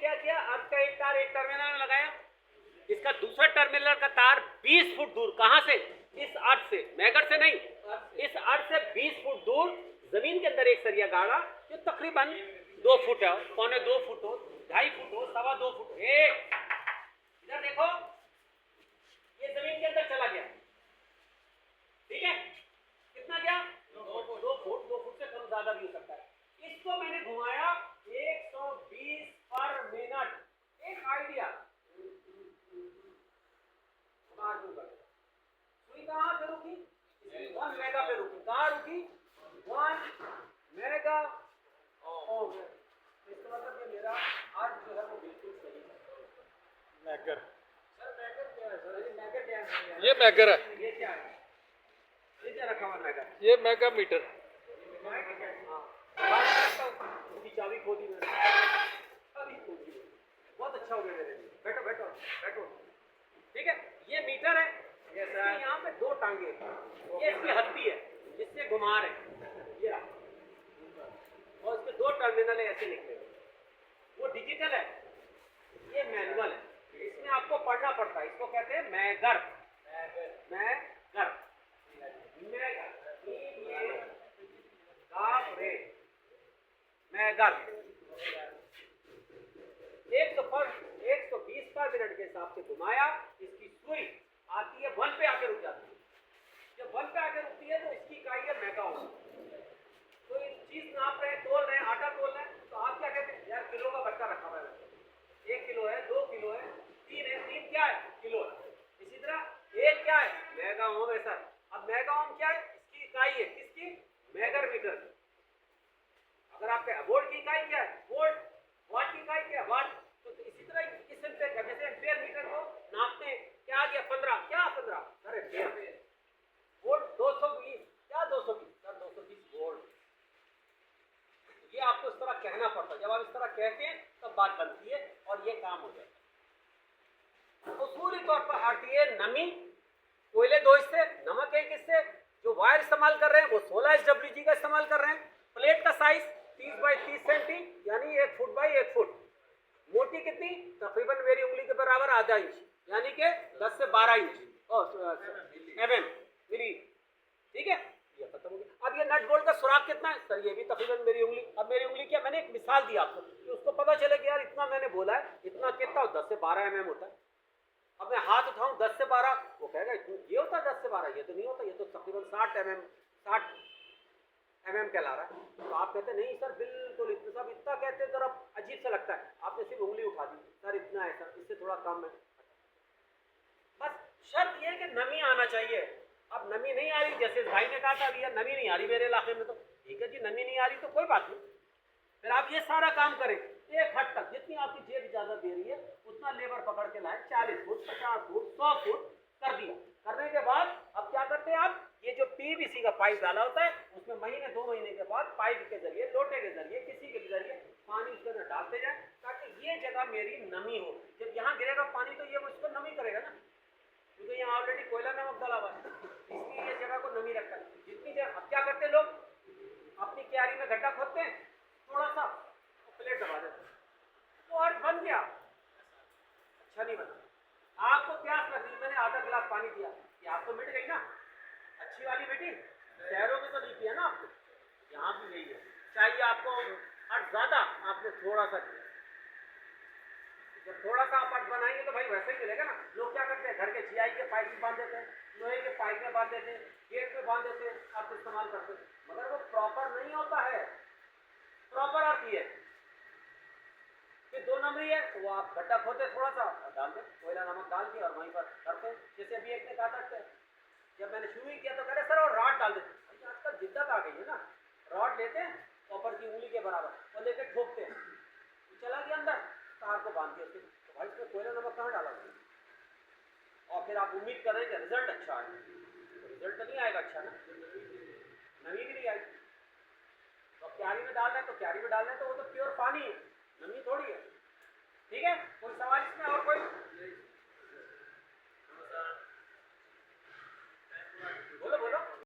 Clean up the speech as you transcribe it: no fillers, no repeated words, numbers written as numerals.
क्या किया, अर्थ का एक तार एक टर्मिनल में लगाया, इसका दूसरा टर्मिनल का तार 20 फुट दूर, कहां से, इस अर्थ से, मैगर से नहीं, इस अर्थ से 20 फुट दूर जमीन के अंदर एक सरिया गाड़ा जो तकरीबन 2 फुट है, पौने 2 फुट हो, 2.5 फुट हो, 2.25 फुट। इधर देखो, ये जमीन के अंदर चला गया, ठीक है, कितना गया, 2 फुट, 2 फुट से कम ज्यादा भी हो सकता है। इसको मैंने घुमाया 120 पर मिनट। एक आइडिया, सुई कहां पे रुकी, 1 मेगा पे रुकी, कहां रुकी, 1 मेगा ओम। इसका मतलब ये मेरा आज जो है वो बिल्कुल सही है। मैगर, सर मैगर क्या है सर, ये मैगर क्या है, ये मैगर है, ये क्या है, ये क्या रखा हुआ मैगर, ये मेगा मीटर। उसकी चाबी खो दी मैंने, अभी खो दी, बहुत अच्छा हो गया मेरे लिए। बैठो बैठो बैठो, ठीक है, ये मीटर है, यहाँ पे 2 टांगे, ये इसकी हत्ती है जिससे घुमा रहे, ये और इसके 2 टर्मिनल है, ऐसे निकले, वो डिजिटल है, ये मैनुअल है, इसमें आपको पढ़ना पड़ता है, इसको कहते हैं मैगर, मैगर, मैगर। 120 पर मिनट के हिसाब से घुमाया, इसकी सुई आती है 1 पे आके रुक जाती है, जब 1 पे आके रुकती है तो इसकी इकाई है मेगा ओम। तो ये चीज नाप रहे हैं, तोल रहे हैं, आटा तोल रहे हैं, तो आप क्या कहते हैं, यार किलो का बट्टा रखा हुआ है, 1 किलो है, 2 किलो है, 3 है, 3 क्या है, किलो है। इसी तरह 1 क्या है, मेगा ओम है सर। अब मेगा ओम क्या है, इसकी इकाई है, किसकी, मैगर मीटर। अगर आपके वोल्ट की इकाई क्या है, वोल्ट, वाट की इकाई क्या है, वाट। तो इसी तरह इस एम्पेयर का, जैसे एम्पेयर मीटर को नापते हैं, क्या आ गया 15, क्या 15, अरे एम्पेयर, वोल्ट 220, क्या 220, सर 220 वोल्ट। ये आपको इस तरह कहना पड़ता है, जब आप इस तरह कहते हैं तब तो बात बनती है और ये काम हो जाता है। उसूली तौर पर आरटीए नमी, कोयले 2 हिस्से, नमक 1 हिस्से, जो वायर इस्तेमाल कर रहे हैं वो 16 SWG का इस्तेमाल कर रहे हैं। प्लेट का साइज 30 बाई 30 सेंटी, यानी 1 फुट बाई 1 फुट। मोटी कितनी, तकरीबन मेरी उंगली के बराबर आधा इंच, यानी कि 10 से 12 इंच mm मिली, ठीक है, ये खत्म हो गया। अब ये नट बोल्ट का सुराख कितना है, सर ये भी तकरीबन मेरी उंगली। अब मेरी उंगली क्या, मैंने एक मिसाल दी आपको कि उसको पता चले कि यार इतना मैंने बोला है, इतना कितना 10 से 12 mm होता है। अब मैं हाथ उठाऊं 10 से 12, वो कहेगा ये होता है 10 से 12, ये तो नहीं होता, ये तो तकरीबन 60 mm कहला रहा है। तो आप कहते नहीं सर बिल्कुल इतना, सब इतना कहते जरा अजीब सा लगता है, आपने सिर्फ उंगली उठा दी, सर इतना है सर, इससे थोड़ा कम है। बस शर्त ये है कि नमी आना चाहिए। अब नमी नहीं आ रही, जैसे भाई ने कहा था अभी यार नमी नहीं आ रही मेरे इलाके में, तो ठीक है जी, नमी नहीं आ रही तो कोई बात नहीं, फिर आप ये सारा काम करें, एक हद तक जितनी आपकी जेब इजाजत दे रही है उतना लेबर पकड़ के लाए, 40 फुट 50 फुट 100 फुट कर दिया। करने के बाद अब क्या करते हैं आप, ये जो पीवीसी का पाइप डाला होता है उसमें महीने 2 महीने के बाद पाइप के जरिए, लोटे के जरिए, किसी के जरिए पानी उसके अंदर डालते जाए, ताकि ये जगह मेरी नमी हो। जब यहाँ गिरेगा पानी तो ये उसको नमी करेगा ना, क्योंकि यहाँ ऑलरेडी कोयला नमक डाला हुआ है, इसलिए ये जगह को नमी रखता है। जितनी जगह, अब क्या करते लोग, अपनी क्यारी में गड्ढा खोदते हैं, थोड़ा सा प्लेट दबा देते हैं, तो अर्थ बन गया, अच्छा नहीं बना। आपको प्यास लग रही, मैंने आधा गिलास पानी दिया, प्यास तो मिट गई ना, अच्छी वाली बेटी, शहरों में तो नहीं किया ना आपको, यहाँ भी यही है, चाहिए आपको अर्थ ज्यादा, आपने थोड़ा सा किया। जब थोड़ा सा आप अर्थ बनाएंगे तो भाई वैसे ही मिलेगा ना। लोग क्या करते हैं, घर के जीआई के पाइप में बांध देते हैं, लोहे के पाइप में बांध देते हैं, गेट में बांध देते हैं, आप इस्तेमाल करते हैं, मगर वो प्रॉपर नहीं होता है। प्रॉपर अर्थ ये कि 2 नंबरी है, तो वो आप गड्ढा खोदते थोड़ा सा और डाल दे, कोयला नमक डाल के और वहीं पर करते हैं। जैसे अभी एक ने कहा था, जब मैंने शुरू ही किया तो कह रहे सर और रॉड डाल देते, आजकल जिद्दत आ गई है ना, रॉड लेते हैं कॉपर की उंगली के बराबर और लेकर ठोकते हैं, चला गया अंदर, तार को बांध के, तो भाई इसमें कोयला नमक कहाँ डाला गया, और फिर आप उम्मीद कर रहे हैं कि रिजल्ट अच्छा आए, तो रिजल्ट तो नहीं आएगा अच्छा ना, नमी भी नहीं आएगी। तो क्यारी में डालना है तो क्यारी में डालना है, तो वो तो प्योर पानी है, नमी थोड़ी है, ठीक है। कोई सवाल इसमें और कोई?